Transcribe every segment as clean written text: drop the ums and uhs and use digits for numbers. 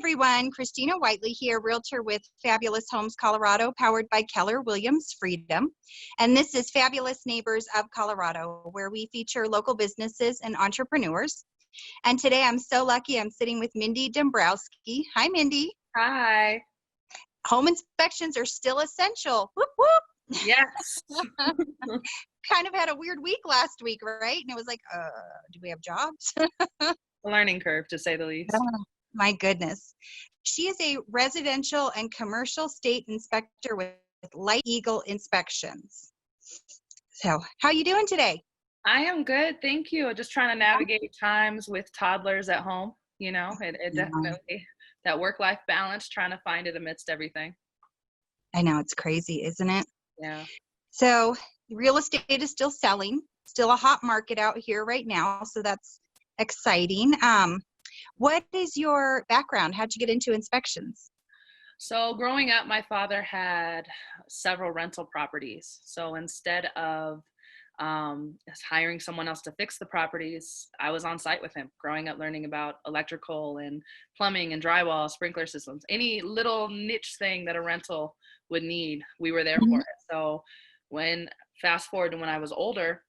everyone. Christina Whiteley here, realtor with Fabulous Homes Colorado, powered by Keller Williams Freedom. And this is Fabulous Neighbors of Colorado, where we feature local businesses and entrepreneurs. And today I'm so lucky I'm sitting with Mindy Dombrowski. Hi, Mindy. Hi. Home inspections are still essential. Whoop, whoop. Yes. Kind of had a weird week last week, right? And it was like, do we have jobs? A learning curve, to say the least. Oh, my goodness. She is a residential and commercial state inspector with Light Eagle Inspections. So how you doing today? I am good, thank you. Just trying to navigate times with toddlers at home. You know, it definitely, that work-life balance, trying to find it amidst everything. I know, it's crazy, isn't it? Yeah. So real estate is still selling, still a hot market out here right now. So that's exciting. What is your background? How'd you get into inspections? So growing up, my father had several rental properties. So instead of hiring someone else to fix the properties, I was on site with him, growing up learning about electrical and plumbing and drywall, sprinkler systems, any little niche thing that a rental would need, we were there for it. So fast forward to when I was older,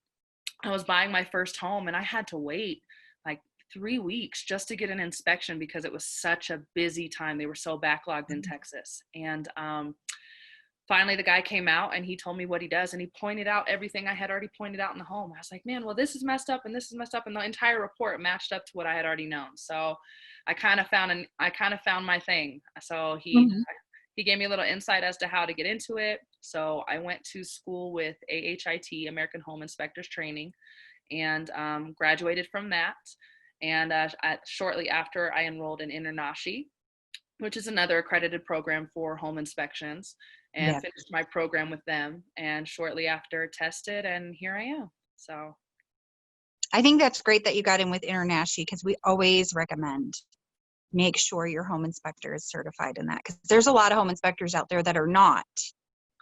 I was buying my first home and I had to wait like 3 weeks just to get an inspection because it was such a busy time. They were so backlogged in Texas. And finally the guy came out and he told me what he does, and he pointed out everything I had already pointed out in the home. I was like, man, well, this is messed up and this is messed up, and the entire report matched up to what I had already known. So I kind of found my thing. So he gave me a little insight as to how to get into it. So I went to school with AHIT, American Home Inspectors Training, and graduated from that. And shortly after, I enrolled in InterNACHI, which is another accredited program for home inspections, and finished my program with them. And shortly after, tested, and here I am. So I think that's great that you got in with InterNACHI, because we always recommend make sure your home inspector is certified in that, because there's a lot of home inspectors out there that are not.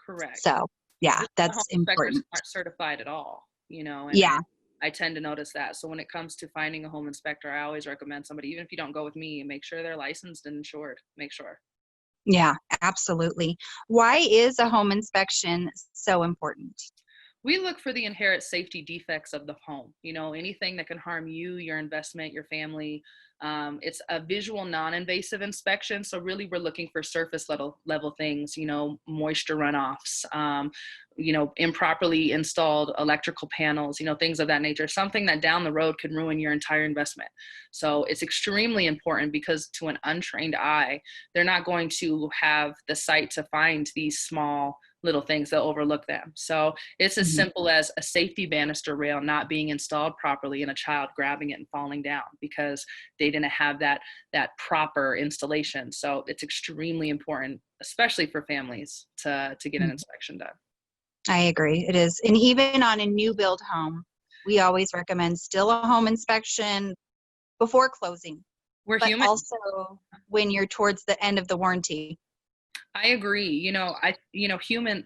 Correct. So yeah, that's home important. inspectors aren't certified at all, you know. And yeah. I tend to notice that. So when it comes to finding a home inspector, I always recommend somebody, even if you don't go with me, make sure they're licensed and insured. Make sure. Yeah, absolutely. Why is a home inspection so important? We look for the inherent safety defects of the home, you know, anything that can harm you, your investment, your family. It's a visual, non-invasive inspection. So really we're looking for surface level things, you know, moisture runoffs, you know, improperly installed electrical panels, you know, things of that nature, something that down the road could ruin your entire investment. So it's extremely important, because to an untrained eye, they're not going to have the sight to find these small little things, they'll overlook them. So it's as simple as a safety banister rail not being installed properly and a child grabbing it and falling down because they didn't have that proper installation. So it's extremely important, especially for families, to get an inspection done. I agree. It is. And even on a new build home, we always recommend still a home inspection before closing. We're but human. Also when you're towards the end of the warranty. I agree. You know,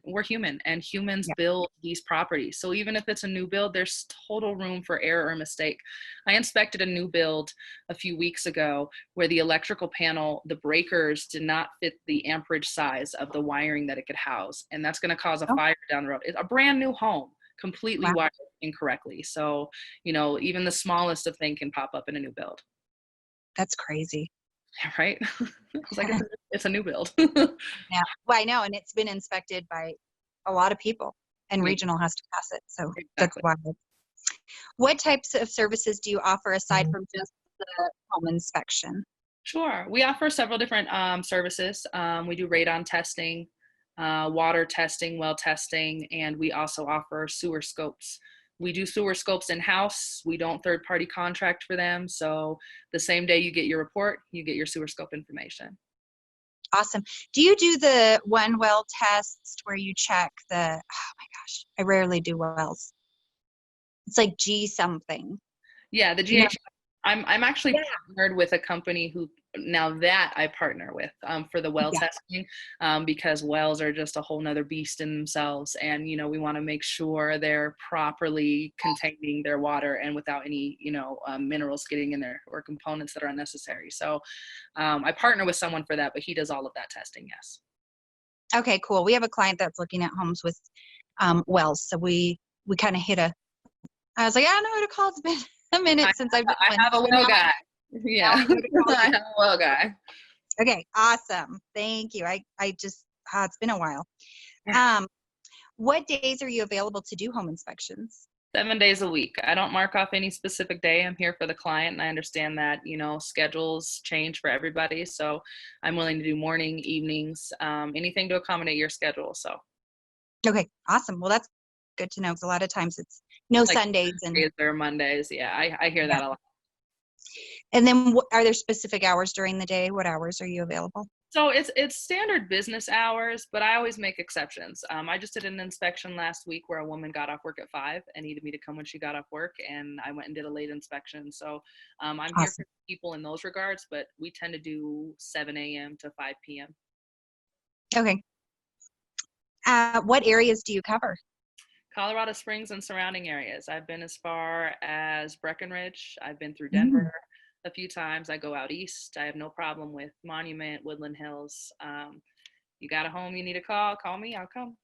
we're human, and humans build these properties. So even if it's a new build, there's total room for error or mistake. I inspected a new build a few weeks ago where the electrical panel, the breakers did not fit the amperage size of the wiring that it could house. And that's going to cause a fire down the road. It's a brand new home, completely wired incorrectly. So, you know, even the smallest of things can pop up in a new build. That's crazy. Right? It's like it's a new build. Yeah, well, I know, and it's been inspected by a lot of people, and regional has to pass it. So that's wild. What types of services do you offer aside from just the home inspection? Sure, we offer several different services. We do radon testing, water testing, well testing, and we also offer sewer scopes. We do sewer scopes in-house. We don't third-party contract for them. So the same day you get your report, you get your sewer scope information. Awesome. Do you do the one well test where you check oh my gosh, I rarely do wells. It's like G something. Yeah, the GH. I'm actually partnered with a company who now that I partner with for the well Yeah. testing, because wells are just a whole nother beast in themselves. And, we want to make sure they're properly containing their water and without any, minerals getting in there or components that are unnecessary. So I partner with someone for that, but he does all of that testing. Yes. Okay, cool. We have a client that's looking at homes with wells. So we kind of I was like, I don't know who to call. It's been a minute since I've done I one. have a well guy. Now I Yeah. know who to call. I have a well guy. Okay, awesome. Thank you. I just, it's been a while. What days are you available to do home inspections? 7 days a week. I don't mark off any specific day. I'm here for the client, and I understand that, schedules change for everybody. So I'm willing to do morning, evenings, anything to accommodate your schedule. So. Okay, awesome. Well, that's good to know because a lot of times it's no Like Sundays Tuesdays or Mondays. Yeah, I hear that a lot. And then are there specific hours during the day? What hours are you available? So it's standard business hours, but I always make exceptions. I just did an inspection last week where a woman got off work at 5 and needed me to come when she got off work, and I went and did a late inspection. So I'm Awesome. here for people in those regards, but we tend to do 7 a.m. to 5 p.m. Okay. What areas do you cover? Colorado Springs and surrounding areas. I've been as far as Breckenridge. I've been through Denver a few times. I go out east. I have no problem with Monument, Woodland Hills. You got a home you need a call me, I'll come.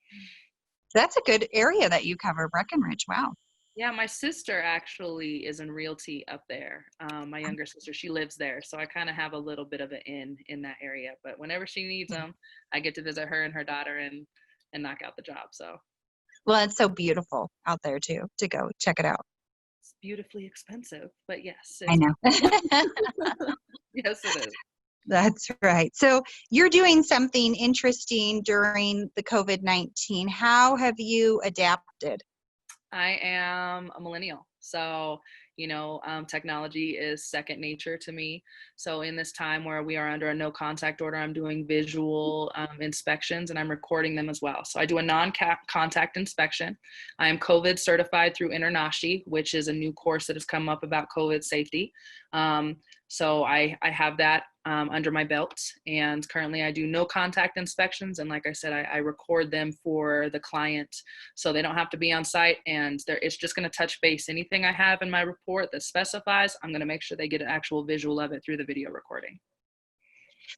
That's a good area that you cover, Breckenridge. Wow. Yeah, my sister actually is in realty up there. My younger sister, she lives there. So I kind of have a little bit of an in that area. But whenever she needs them, I get to visit her and her daughter and knock out the job. So. Well, it's so beautiful out there too, to go check it out. It's beautifully expensive, but yes. I know. Yes, it is. That's right. So you're doing something interesting during the COVID-19. How have you adapted? I am a millennial. So, technology is second nature to me. So in this time where we are under a no contact order, I'm doing visual inspections and I'm recording them as well. So I do a non-contact inspection. I am COVID certified through Internashi, which is a new course that has come up about COVID safety. So I have that under my belt, and currently I do no contact inspections. And like I said, I record them for the client so they don't have to be on site, and it's just going to touch base. Anything I have in my report that specifies, I'm going to make sure they get an actual visual of it through the video recording.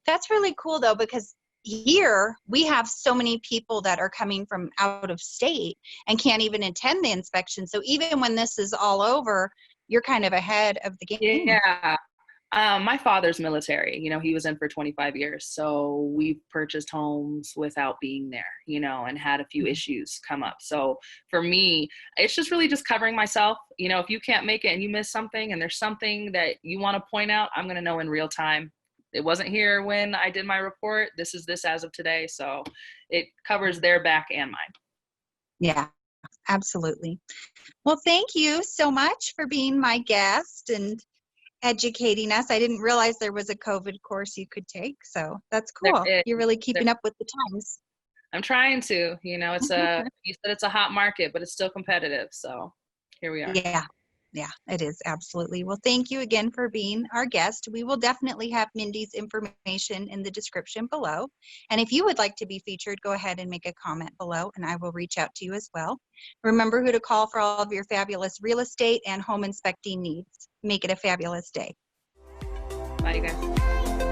That's really cool though, because here we have so many people that are coming from out of state and can't even attend the inspection. So even when this is all over, you're kind of ahead of the game. Yeah. My father's military, he was in for 25 years. So we've purchased homes without being there, and had a few issues come up. So for me, it's just really just covering myself. If you can't make it and you miss something and there's something that you want to point out, I'm going to know in real time. It wasn't here when I did my report. This is this as of today. So it covers their back and mine. Yeah, absolutely. Well, thank you so much for being my guest and educating us. I didn't realize there was a COVID course you could take, so that's cool. You're really keeping up with the times. I'm trying to. You said it's a hot market, but it's still competitive. So here we are. Yeah, it is absolutely. Well, thank you again for being our guest. We will definitely have Mindy's information in the description below. And if you would like to be featured, go ahead and make a comment below and I will reach out to you as well. Remember who to call for all of your fabulous real estate and home inspecting needs. Make it a fabulous day. Bye, you guys.